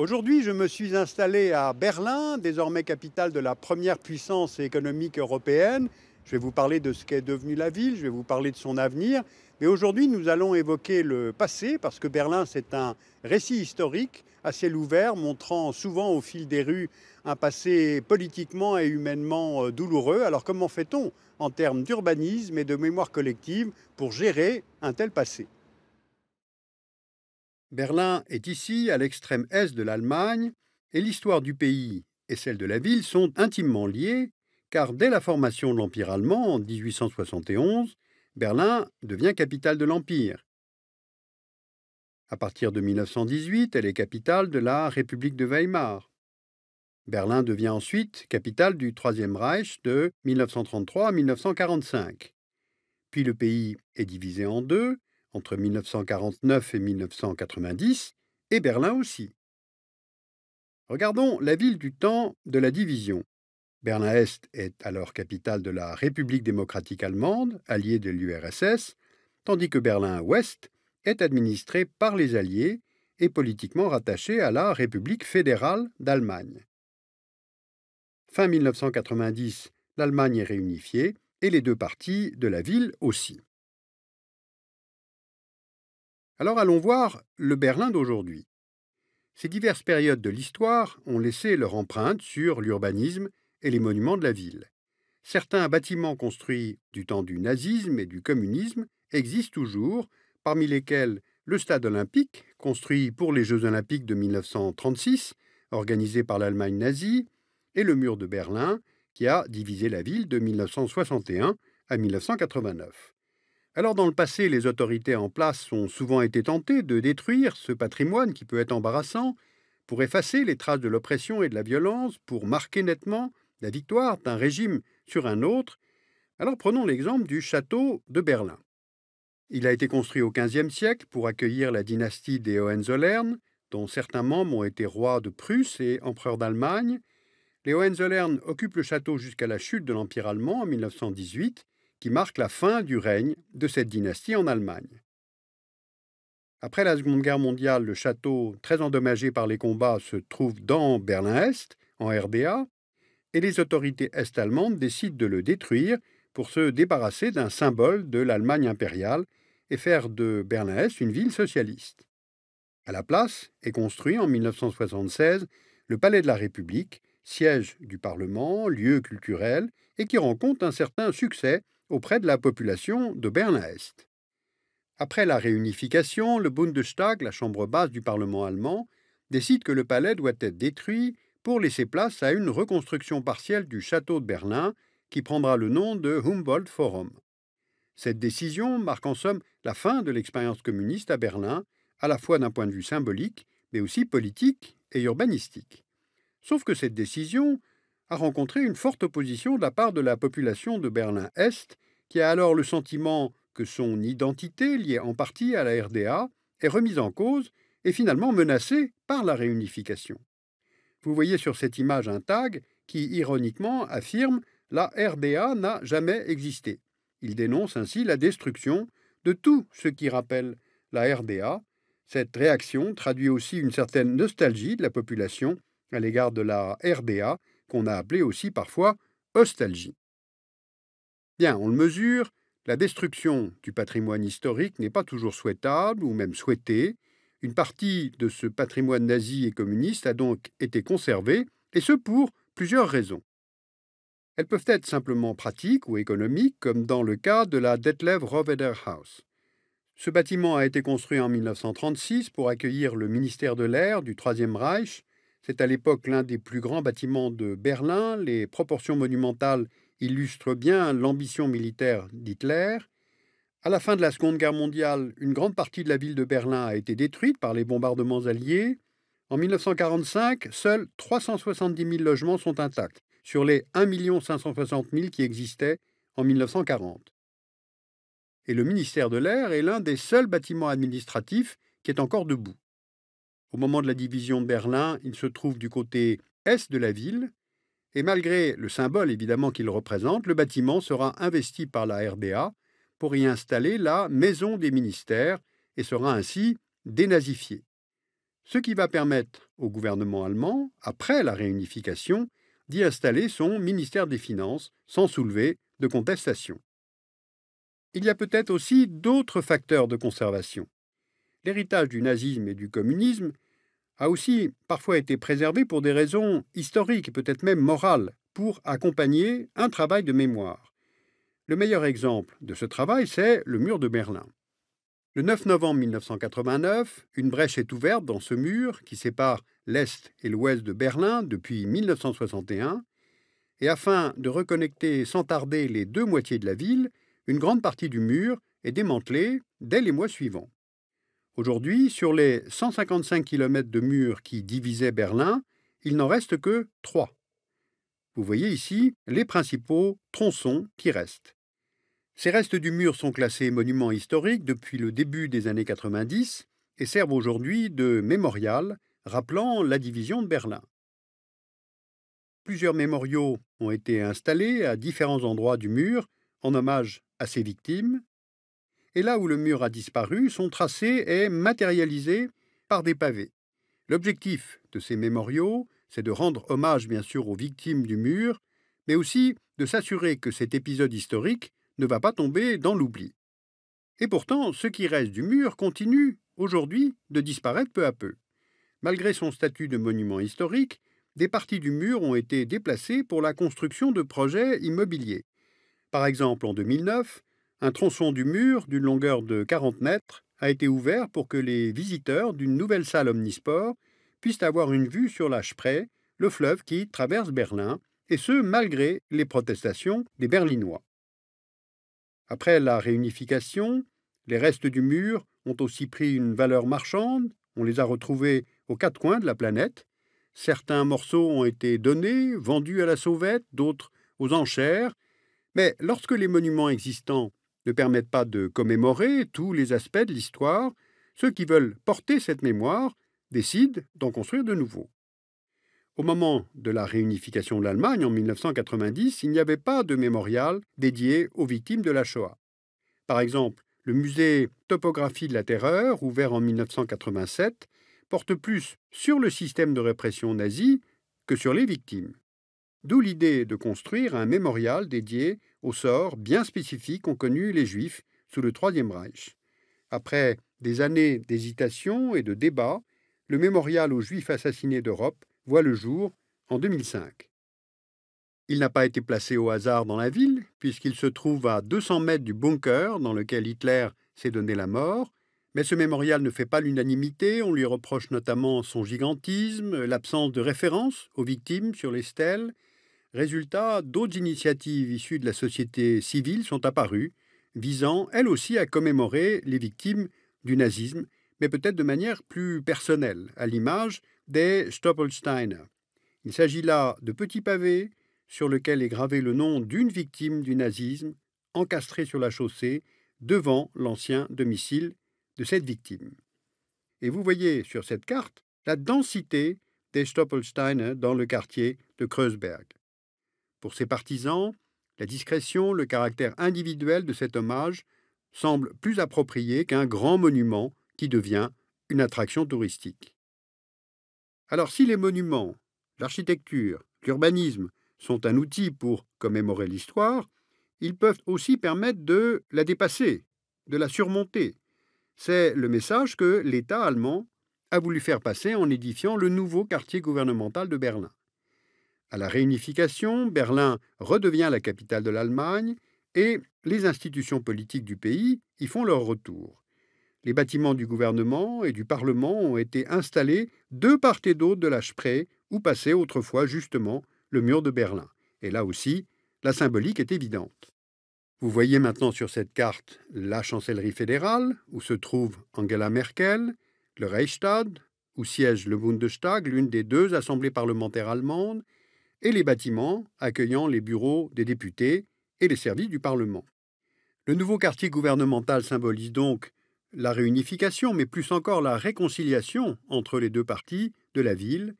Aujourd'hui, je me suis installé à Berlin, désormais capitale de la première puissance économique européenne. Je vais vous parler de ce qu'est devenue la ville, je vais vous parler de son avenir. Mais aujourd'hui, nous allons évoquer le passé, parce que Berlin, c'est un récit historique à ciel ouvert, montrant souvent au fil des rues un passé politiquement et humainement douloureux. Alors comment fait-on en termes d'urbanisme et de mémoire collective pour gérer un tel passé? Berlin est ici, à l'extrême est de l'Allemagne, et l'histoire du pays et celle de la ville sont intimement liées, car dès la formation de l'Empire allemand en 1871, Berlin devient capitale de l'Empire. À partir de 1918, elle est capitale de la République de Weimar. Berlin devient ensuite capitale du Troisième Reich de 1933 à 1945. Puis le pays est divisé en deux, entre 1949 et 1990, et Berlin aussi. Regardons la ville du temps de la division. Berlin-Est est alors capitale de la République démocratique allemande, alliée de l'URSS, tandis que Berlin-Ouest est administrée par les Alliés et politiquement rattachée à la République fédérale d'Allemagne. Fin 1990, l'Allemagne est réunifiée et les deux parties de la ville aussi. Alors allons voir le Berlin d'aujourd'hui. Ces diverses périodes de l'histoire ont laissé leur empreinte sur l'urbanisme et les monuments de la ville. Certains bâtiments construits du temps du nazisme et du communisme existent toujours, parmi lesquels le stade olympique, construit pour les Jeux olympiques de 1936, organisé par l'Allemagne nazie, et le mur de Berlin, qui a divisé la ville de 1961 à 1989. Alors dans le passé, les autorités en place ont souvent été tentées de détruire ce patrimoine qui peut être embarrassant, pour effacer les traces de l'oppression et de la violence, pour marquer nettement la victoire d'un régime sur un autre. Alors prenons l'exemple du château de Berlin. Il a été construit au XVe siècle pour accueillir la dynastie des Hohenzollern, dont certains membres ont été rois de Prusse et empereurs d'Allemagne. Les Hohenzollern occupent le château jusqu'à la chute de l'Empire allemand en 1918, qui marque la fin du règne de cette dynastie en Allemagne. Après la Seconde Guerre mondiale, le château, très endommagé par les combats, se trouve dans Berlin-Est, en RDA, et les autorités est-allemandes décident de le détruire pour se débarrasser d'un symbole de l'Allemagne impériale et faire de Berlin-Est une ville socialiste. À la place est construit en 1976 le Palais de la République, siège du Parlement, lieu culturel, et qui rencontre un certain succès auprès de la population de Berlin-Est. Après la réunification, le Bundestag, la chambre basse du Parlement allemand, décide que le palais doit être détruit pour laisser place à une reconstruction partielle du château de Berlin qui prendra le nom de Humboldt Forum. Cette décision marque en somme la fin de l'expérience communiste à Berlin, à la fois d'un point de vue symbolique, mais aussi politique et urbanistique. Sauf que cette décision a rencontré une forte opposition de la part de la population de Berlin-Est, qui a alors le sentiment que son identité, liée en partie à la RDA, est remise en cause et finalement menacée par la réunification. Vous voyez sur cette image un tag qui, ironiquement, affirme « La RDA n'a jamais existé ». Il dénonce ainsi la destruction de tout ce qui rappelle la RDA. Cette réaction traduit aussi une certaine nostalgie de la population à l'égard de la RDA, qu'on a appelée aussi parfois nostalgie. Bien, on le mesure, la destruction du patrimoine historique n'est pas toujours souhaitable ou même souhaitée. Une partie de ce patrimoine nazi et communiste a donc été conservée, et ce pour plusieurs raisons. Elles peuvent être simplement pratiques ou économiques, comme dans le cas de la Detlev Rohwedder House. Ce bâtiment a été construit en 1936 pour accueillir le ministère de l'Air du Troisième Reich. C'est à l'époque l'un des plus grands bâtiments de Berlin. Les proportions monumentales illustrent bien l'ambition militaire d'Hitler. À la fin de la Seconde Guerre mondiale, une grande partie de la ville de Berlin a été détruite par les bombardements alliés. En 1945, seuls 370 000 logements sont intacts, sur les 1 560 000 qui existaient en 1940. Et le ministère de l'Air est l'un des seuls bâtiments administratifs qui est encore debout. Au moment de la division de Berlin, il se trouve du côté est de la ville, et malgré le symbole évidemment qu'il représente, le bâtiment sera investi par la RDA pour y installer la maison des ministères et sera ainsi dénazifié. ce qui va permettre au gouvernement allemand, après la réunification, d'y installer son ministère des Finances sans soulever de contestation. Il y a peut-être aussi d'autres facteurs de conservation. L'héritage du nazisme et du communisme a aussi parfois été préservé pour des raisons historiques et peut-être même morales, pour accompagner un travail de mémoire. Le meilleur exemple de ce travail, c'est le mur de Berlin. Le 9 novembre 1989, une brèche est ouverte dans ce mur qui sépare l'Est et l'Ouest de Berlin depuis 1961, et afin de reconnecter sans tarder les deux moitiés de la ville, une grande partie du mur est démantelée dès les mois suivants. Aujourd'hui, sur les 155 km de murs qui divisaient Berlin, il n'en reste que 3. Vous voyez ici les principaux tronçons qui restent. Ces restes du mur sont classés monuments historiques depuis le début des années 90 et servent aujourd'hui de mémorial rappelant la division de Berlin. Plusieurs mémoriaux ont été installés à différents endroits du mur en hommage à ces victimes. Et là où le mur a disparu, son tracé est matérialisé par des pavés. L'objectif de ces mémoriaux, c'est de rendre hommage bien sûr aux victimes du mur, mais aussi de s'assurer que cet épisode historique ne va pas tomber dans l'oubli. Et pourtant, ce qui reste du mur continue, aujourd'hui, de disparaître peu à peu. Malgré son statut de monument historique, des parties du mur ont été déplacées pour la construction de projets immobiliers. Par exemple, en 2009, un tronçon du mur d'une longueur de 40 mètres a été ouvert pour que les visiteurs d'une nouvelle salle omnisport puissent avoir une vue sur la Spree, le fleuve qui traverse Berlin, et ce malgré les protestations des Berlinois. Après la réunification, les restes du mur ont aussi pris une valeur marchande, on les a retrouvés aux quatre coins de la planète. Certains morceaux ont été donnés, vendus à la sauvette, d'autres aux enchères, mais lorsque les monuments existants ne permettent pas de commémorer tous les aspects de l'histoire, ceux qui veulent porter cette mémoire décident d'en construire de nouveaux. Au moment de la réunification de l'Allemagne en 1990, il n'y avait pas de mémorial dédié aux victimes de la Shoah. Par exemple, le musée Topographie de la Terreur, ouvert en 1987, porte plus sur le système de répression nazi que sur les victimes. D'où l'idée de construire un mémorial dédié aux sorts bien spécifiques qu'ont connus les Juifs sous le Troisième Reich. Après des années d'hésitation et de débats, le mémorial aux Juifs assassinés d'Europe voit le jour en 2005. Il n'a pas été placé au hasard dans la ville, puisqu'il se trouve à 200 mètres du bunker dans lequel Hitler s'est donné la mort. Mais ce mémorial ne fait pas l'unanimité, on lui reproche notamment son gigantisme, l'absence de référence aux victimes sur les stèles. Résultat, d'autres initiatives issues de la société civile sont apparues, visant elles aussi à commémorer les victimes du nazisme, mais peut-être de manière plus personnelle, à l'image des Stoppelsteiner. Il s'agit là de petits pavés sur lesquels est gravé le nom d'une victime du nazisme, encastrée sur la chaussée, devant l'ancien domicile de cette victime. Et vous voyez sur cette carte la densité des Stoppelsteiner dans le quartier de Kreuzberg. Pour ses partisans, la discrétion, le caractère individuel de cet hommage semble plus approprié qu'un grand monument qui devient une attraction touristique. Alors si les monuments, l'architecture, l'urbanisme sont un outil pour commémorer l'histoire, ils peuvent aussi permettre de la dépasser, de la surmonter. C'est le message que l'État allemand a voulu faire passer en édifiant le nouveau quartier gouvernemental de Berlin. À la réunification, Berlin redevient la capitale de l'Allemagne et les institutions politiques du pays y font leur retour. Les bâtiments du gouvernement et du Parlement ont été installés de part et d'autre de la Spree, où passait autrefois justement le mur de Berlin. Et là aussi, la symbolique est évidente. Vous voyez maintenant sur cette carte la chancellerie fédérale, où se trouve Angela Merkel, le Reichstag, où siège le Bundestag, l'une des deux assemblées parlementaires allemandes, et les bâtiments accueillant les bureaux des députés et les services du Parlement. Le nouveau quartier gouvernemental symbolise donc la réunification, mais plus encore la réconciliation entre les deux parties de la ville,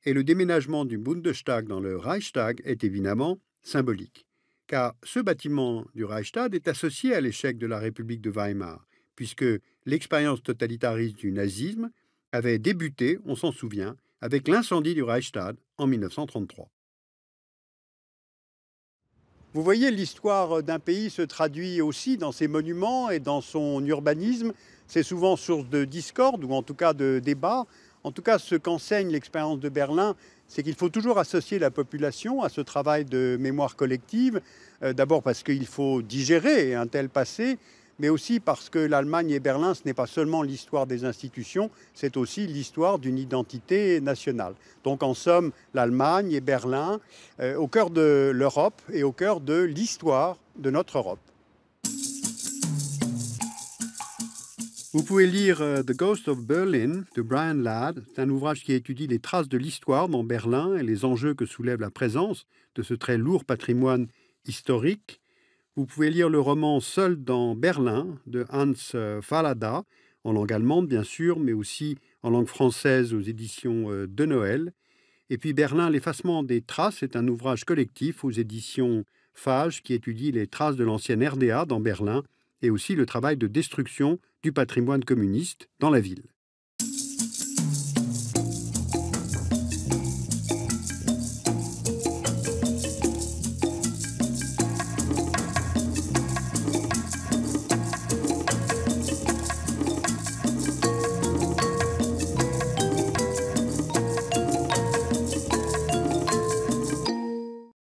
et le déménagement du Bundestag dans le Reichstag est évidemment symbolique, car ce bâtiment du Reichstag est associé à l'échec de la République de Weimar, puisque l'expérience totalitariste du nazisme avait débuté, on s'en souvient, avec l'incendie du Reichstag en 1933. Vous voyez, l'histoire d'un pays se traduit aussi dans ses monuments et dans son urbanisme. C'est souvent source de discorde ou en tout cas de débat. En tout cas, ce qu'enseigne l'expérience de Berlin, c'est qu'il faut toujours associer la population à ce travail de mémoire collective. D'abord parce qu'il faut digérer un tel passé, mais aussi parce que l'Allemagne et Berlin, ce n'est pas seulement l'histoire des institutions, c'est aussi l'histoire d'une identité nationale. Donc en somme, l'Allemagne et Berlin au cœur de l'Europe et au cœur de l'histoire de notre Europe. Vous pouvez lire The Ghost of Berlin de Brian Ladd. C'est un ouvrage qui étudie les traces de l'histoire dans Berlin et les enjeux que soulève la présence de ce très lourd patrimoine historique. Vous pouvez lire le roman Seul dans Berlin de Hans Fallada, en langue allemande bien sûr, mais aussi en langue française aux éditions de Noël. Et puis Berlin, l'effacement des traces est un ouvrage collectif aux éditions Fage qui étudie les traces de l'ancienne RDA dans Berlin et aussi le travail de destruction du patrimoine communiste dans la ville.